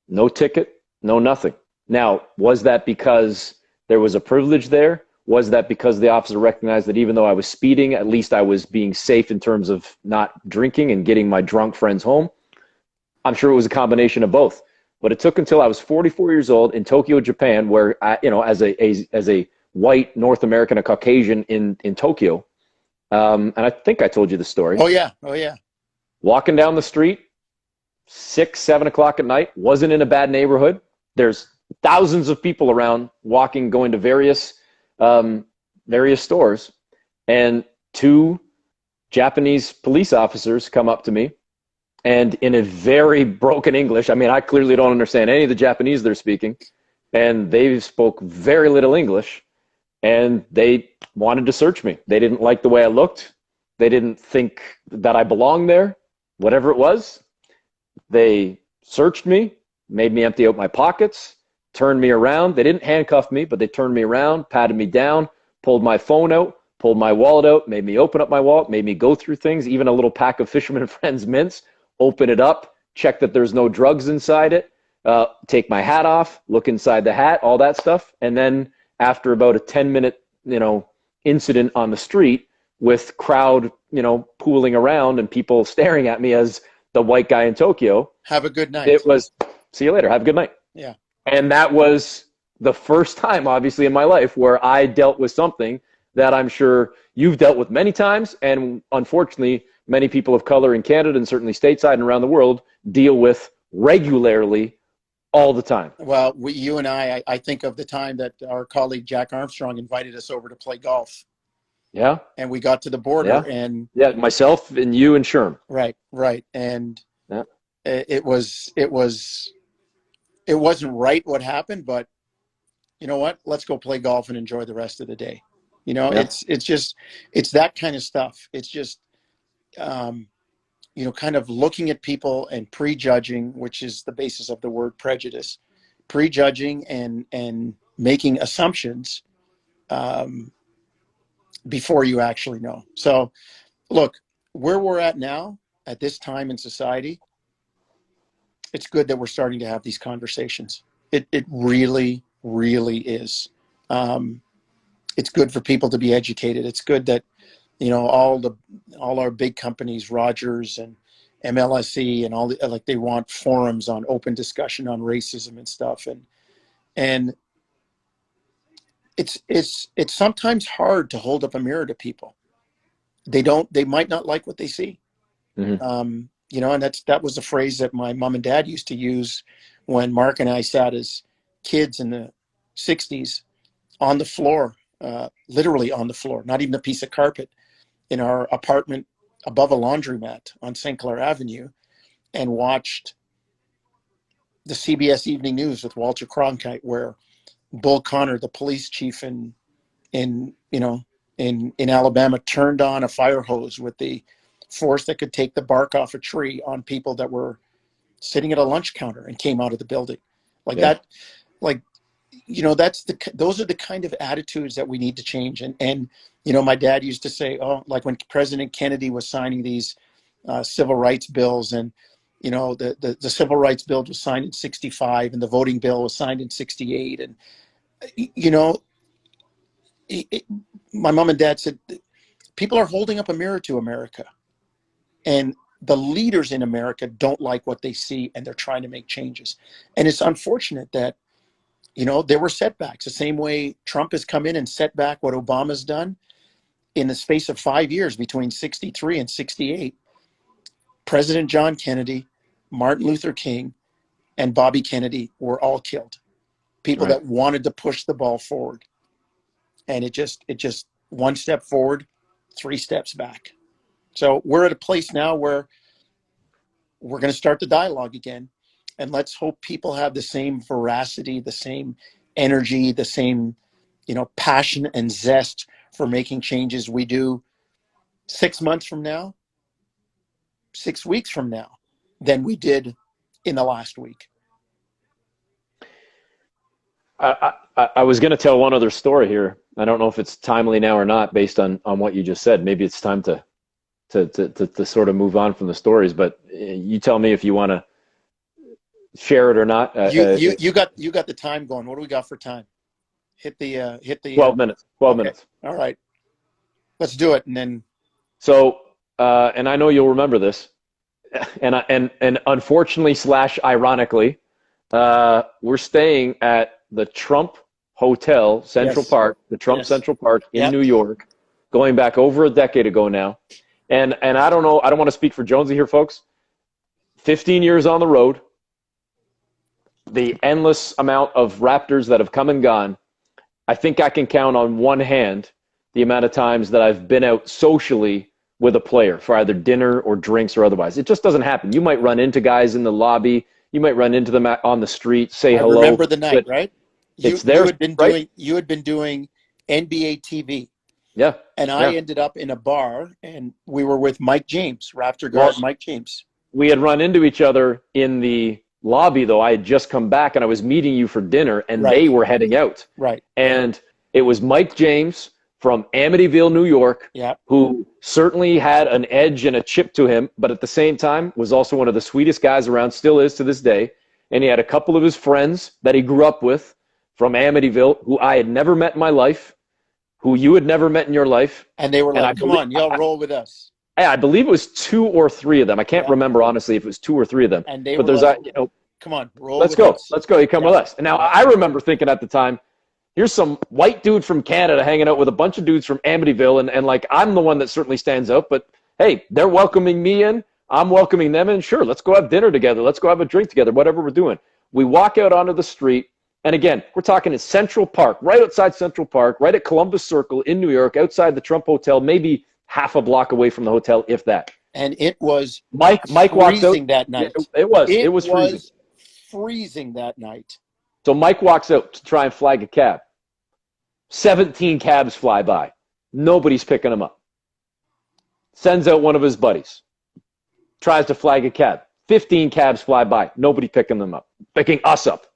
No ticket, no nothing. Now, was that because there was a privilege there? Was that because the officer recognized that even though I was speeding, at least I was being safe in terms of not drinking and getting my drunk friends home? I'm sure it was a combination of both. But it took until I was 44 years old in Tokyo, Japan, where I, you know, as a white North American, a Caucasian in Tokyo, and I think I told you the story. Oh yeah, oh yeah. Walking down the street, 6, 7 o'clock at night, wasn't in a bad neighborhood. There's thousands of people around, walking, going to various stores, and two Japanese police officers come up to me, and in a very broken English, I mean, I clearly don't understand any of the Japanese they're speaking, and they spoke very little English, and they wanted to search me. They didn't like the way I looked. They didn't think that I belonged there, whatever it was. They searched me, made me empty out my pockets, turned me around. They didn't handcuff me, but they turned me around, patted me down, pulled my phone out, pulled my wallet out, made me open up my wallet, made me go through things, even a little pack of Fisherman and Friends mints, open it up, check that there's no drugs inside it, take my hat off, look inside the hat, all that stuff. And then after about a 10-minute, incident on the street with crowd, pooling around and people staring at me as the white guy in Tokyo, Have a good night. it was, see you later, have a good night. Yeah. And that was the first time, obviously, in my life where I dealt with something that I'm sure you've dealt with many times. And unfortunately, many people of color in Canada and certainly stateside and around the world deal with regularly all the time. Well, you and I think of the time that our colleague Jack Armstrong invited us over to play golf. Yeah. And we got to the border and myself and you and Sherm. Right. And yeah. it wasn't right what happened, but you know what? Let's go play golf and enjoy the rest of the day. It's that kind of stuff. It's just, kind of looking at people and prejudging, which is the basis of the word prejudice, prejudging and making assumptions before you actually know. So look, where we're at now at this time in society, it's good that we're starting to have these conversations. It really, really is. It's good for people to be educated. It's good that, all our big companies, Rogers and MLSE and like they want forums on open discussion on racism and stuff. And it's sometimes hard to hold up a mirror to people. They might not like what they see. Mm-hmm. And that was the phrase that my mom and dad used to use when Mark and I sat as kids in the 60s on the floor, literally on the floor, not even a piece of carpet, in our apartment above a laundromat on St. Clair Avenue, and watched the CBS Evening News with Walter Cronkite, where Bull Connor, the police chief in Alabama, turned on a fire hose with the force that could take the bark off a tree on people that were sitting at a lunch counter and came out of the building. Those are the kind of attitudes that we need to change. And my dad used to say, like when President Kennedy was signing these civil rights bills, and the civil rights bill was signed in 65 and the voting bill was signed in 68, and my mom and dad said people are holding up a mirror to America, and the leaders in America don't like what they see, and they're trying to make changes. And it's unfortunate that there were setbacks, the same way Trump has come in and set back what Obama's done. In the space of 5 years, between 63 and 68, President John Kennedy, Martin Luther King, and Bobby Kennedy were all killed. People that wanted to push the ball forward. And it just one step forward, 3 steps back. So we're at a place now where we're going to start the dialogue again. And let's hope people have the same veracity, the same energy, the same, passion and zest for making changes we do 6 months from now, 6 weeks from now, than we did in the last week. I was going to tell one other story here. I don't know if it's timely now or not, based on what you just said. Maybe it's time to sort of move on from the stories. But you tell me if you want to share it or not. You got the time going. What do we got for time? Hit the 12 minutes. 12 minutes. All right, let's do it. And then so and I know you'll remember this, and unfortunately / ironically, we're staying at the Trump Hotel Central Park, the Trump Central Park in New York, going back over a decade ago now. And I don't know, I don't want to speak for Jonesy here, folks. 15 years on the road, the endless amount of Raptors that have come and gone. I think I can count on one hand the amount of times that I've been out socially with a player for either dinner or drinks or otherwise. It just doesn't happen. You might run into guys in the lobby. You might run into them on the street, say hello. I remember the night, right? You had been doing NBA TV. Yeah. And I ended up in a bar, and we were with Mike James, Raptor guard Mike James. We had run into each other in the lobby, though. I had just come back, and I was meeting you for dinner, and they were heading out. Right. And it was Mike James from Amityville, New York, who certainly had an edge and a chip to him, but at the same time was also one of the sweetest guys around, still is to this day. And he had a couple of his friends that he grew up with from Amityville, who I had never met in my life, who you had never met in your life. And they were like, come on, y'all roll with us. I believe it was 2 or 3 of them. I can't remember, honestly, if it was 2 or 3 of them. And they were like, come on, roll with us. Let's go. You come with us. And now I remember thinking at the time, here's some white dude from Canada hanging out with a bunch of dudes from Amityville. And like, I'm the one that certainly stands out. But, hey, they're welcoming me in. I'm welcoming them in. Sure, let's go have dinner together. Let's go have a drink together, whatever we're doing. We walk out onto the street. And again, we're talking at Central Park, right outside Central Park, right at Columbus Circle in New York, outside the Trump Hotel, maybe half a block away from the hotel, if that. And it was Mike walked out that night. It was freezing that night. So Mike walks out to try and flag a cab. 17 cabs fly by. Nobody's picking him up. Sends out one of his buddies. tries to flag a cab. 15 cabs fly by. Nobody picking us up.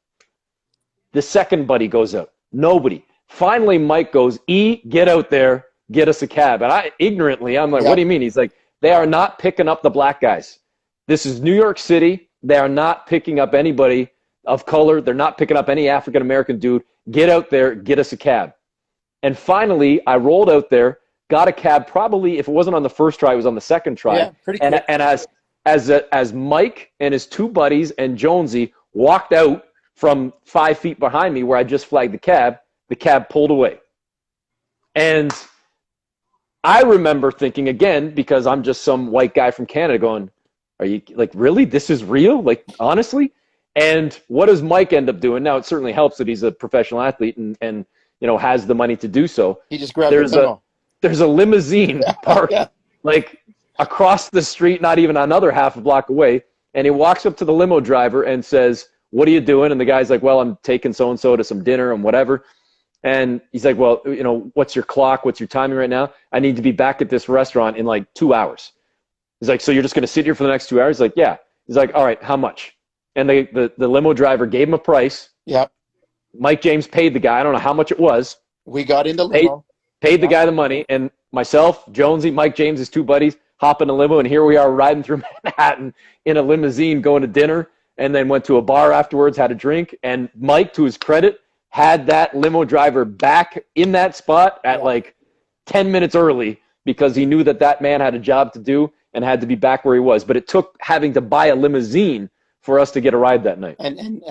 The second buddy goes out. Nobody. Finally, Mike goes, get out there, get us a cab. And I'm like, what do you mean? He's like, they are not picking up the black guys. This is New York City. They are not picking up anybody of color. They're not picking up any African-American dude. Get out there, get us a cab. And finally, I rolled out there, got a cab. Probably, if it wasn't on the first try, it was on the second try. Yeah, pretty quick. And as Mike and his two buddies and Jonesy walked out from 5 feet behind me where I just flagged the cab pulled away. And I remember thinking, again, because I'm just some white guy from Canada, going, are you, like, really? This is real? Like, honestly? And what does Mike end up doing? Now, it certainly helps that he's a professional athlete and has the money to do so. He just grabbed there's a limousine parked like across the street, not even another half a block away. And he walks up to the limo driver and says, what are you doing? And the guy's like, well, I'm taking so-and-so to some dinner and whatever. And he's like, well, what's your clock? What's your timing right now? I need to be back at this restaurant in like 2 hours. He's like, so you're just going to sit here for the next 2 hours? He's like, yeah. He's like, all right, how much? And the limo driver gave him a price. Yep. Mike James paid the guy. I don't know how much it was. We got in the limo. Paid the guy the money. And myself, Jonesy, Mike James, his two buddies, hop in a limo. And here we are riding through Manhattan in a limousine going to dinner. And then went to a bar afterwards, had a drink. And Mike, to his credit, had that limo driver back in that spot at like 10 minutes early because he knew that man had a job to do and had to be back where he was. But it took having to buy a limousine for us to get a ride that night. And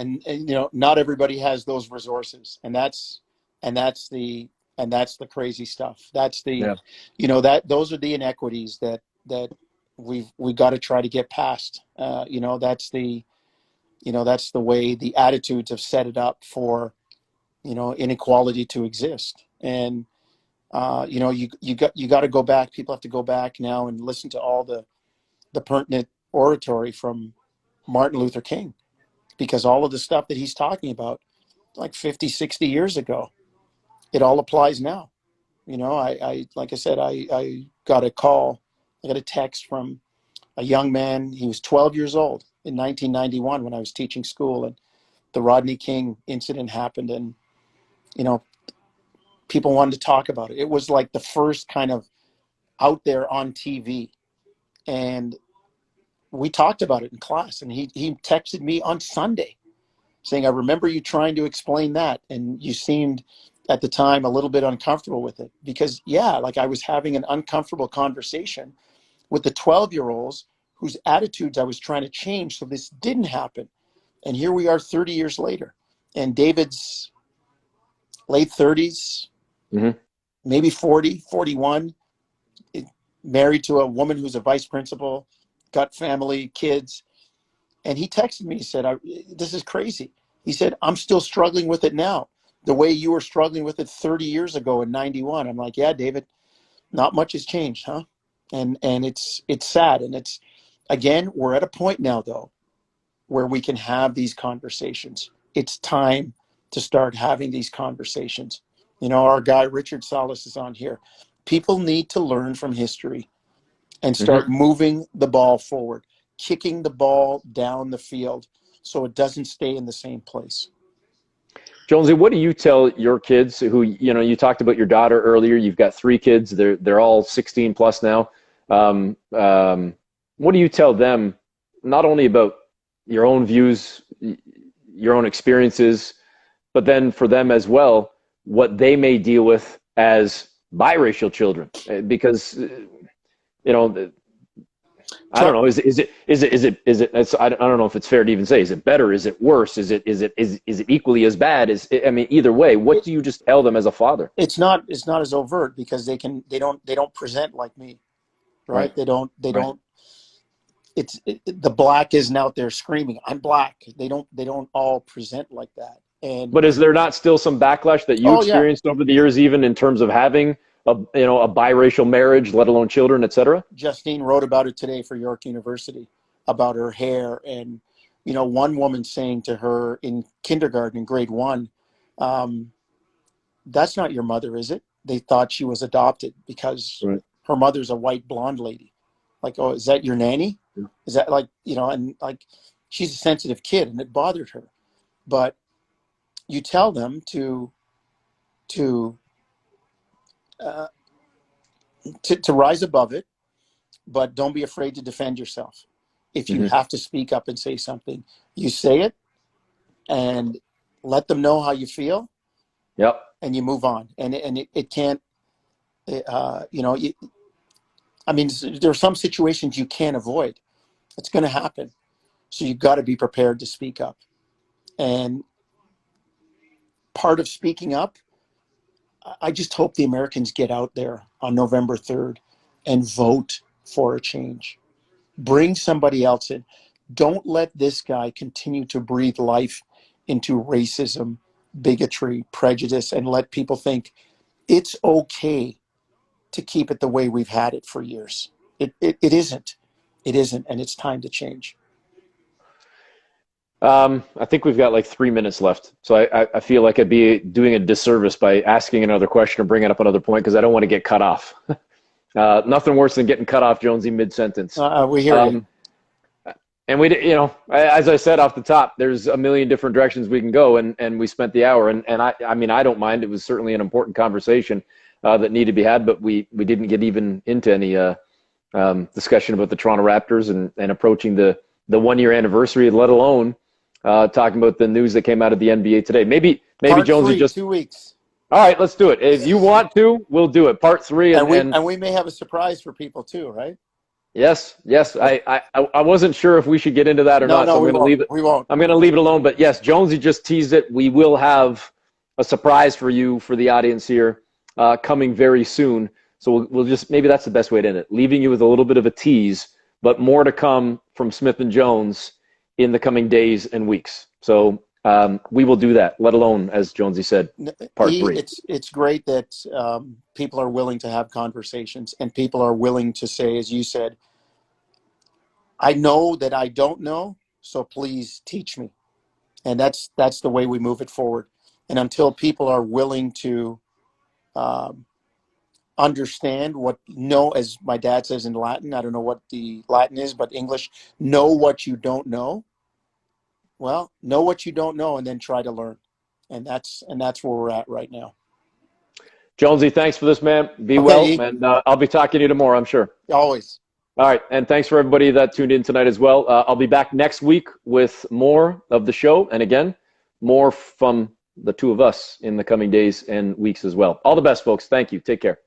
not everybody has those resources, and that's the crazy stuff. That's the those are the inequities that we got to try to get past. That's the way the attitudes have set it up for inequality to exist. And you got to go back. People have to go back now and listen to all the pertinent oratory from Martin Luther King, because all of the stuff that he's talking about like 50, 60 years ago, it all applies now. I like I said, I got a text from a young man. He was 12 years old in 1991 when I was teaching school, and the Rodney King incident happened, and people wanted to talk about it. It was like the first kind of out there on TV, and we talked about it in class. And he texted me on Sunday saying, I remember you trying to explain that, and you seemed at the time a little bit uncomfortable with it, because like I was having an uncomfortable conversation with the 12-year-olds whose attitudes I was trying to change so this didn't happen. And here we are 30 years later, and David's late 30s, maybe 40, 41, married to a woman who's a vice principal, got family, kids. And he texted me, he said, this is crazy. He said, I'm still struggling with it now, the way you were struggling with it 30 years ago in 91. I'm like, yeah, David, not much has changed, huh? And it's sad. And it's, again, we're at a point now, though, where we can have these conversations. It's time to start having these conversations. Our guy, Richard Salas, is on here. People need to learn from history and start moving the ball forward, kicking the ball down the field so it doesn't stay in the same place. Jonesy, what do you tell your kids who, you talked about your daughter earlier, you've got 3 kids, they're all 16 plus now. What do you tell them, not only about your own views, your own experiences, but then for them as well, what they may deal with as biracial children? Because, I don't know. Is it? I don't know if it's fair to even say. Is it better? Is it worse? Is it equally as bad? Either way. What do you just tell them as a father? It's not as overt, because they don't present like me, right? They don't. The black isn't out there screaming, I'm black. They don't all present like that. But is there not still some backlash that you experienced over the years, even in terms of having a biracial marriage, let alone children, et cetera? Justine wrote about it today for York University, about her hair. And, one woman saying to her in kindergarten, in grade 1, that's not your mother, is it? They thought she was adopted because her mother's a white blonde lady. Like, oh, is that your nanny? Is that like, you know, and like, she's a sensitive kid and it bothered her. But you tell them to uh, to rise above it, but don't be afraid to defend yourself. If you have to speak up and say something, you say it and let them know how you feel. Yep. And you move on. And it can't, you know, I mean, there are some situations you can't avoid. It's going to happen. So you've got to be prepared to speak up. And part of speaking up, I just hope the Americans get out there on November 3rd and vote for a change. Bring somebody else in. Don't let this guy continue to breathe life into racism, bigotry, prejudice, and let people think it's okay to keep it the way we've had it for years. It isn't. It isn't, and it's time to change. I think we've got like 3 minutes left. So I feel like I'd be doing a disservice by asking another question or bringing up another point because I don't want to get cut off. Nothing worse than getting cut off, Jonesy, mid-sentence. We hear you. And we, you know, as I said off the top, there's a million different directions we can go, and we spent the hour. And I mean, I don't mind. It was certainly an important conversation that needed to be had, but we didn't get even into any discussion about the Toronto Raptors and approaching the 1 year anniversary, let alone talking about the news that came out of the NBA today. Maybe Part Jonesy 3, just 2 weeks. All right, let's do it. If you want to, we'll do it. Part 3, and we may have a surprise for people too, right? Yes. I wasn't sure if we should get into that or not, so I'm going to leave it. We won't. I'm going to leave it alone. But yes, Jonesy just teased it. We will have a surprise for you, for the audience here, coming very soon. So we'll just, maybe that's the best way to end it, leaving you with a little bit of a tease, but more to come from Smith and Jones in the coming days and weeks. So we will do that, let alone, as Jonesy said, part 3. It's great that people are willing to have conversations and people are willing to say, as you said, I know that I don't know, so please teach me. And that's the way we move it forward. And until people are willing to understand know, as my dad says in Latin, I don't know what the Latin is, but English, know what you don't know. Well, know what you don't know and then try to learn. And that's where we're at right now. Jonesy, thanks for this, man. Be well, and I'll be talking to you tomorrow, I'm sure. Always. All right, and thanks for everybody that tuned in tonight as well. I'll be back next week with more of the show, and again, more from the two of us in the coming days and weeks as well. All the best, folks. Thank you. Take care.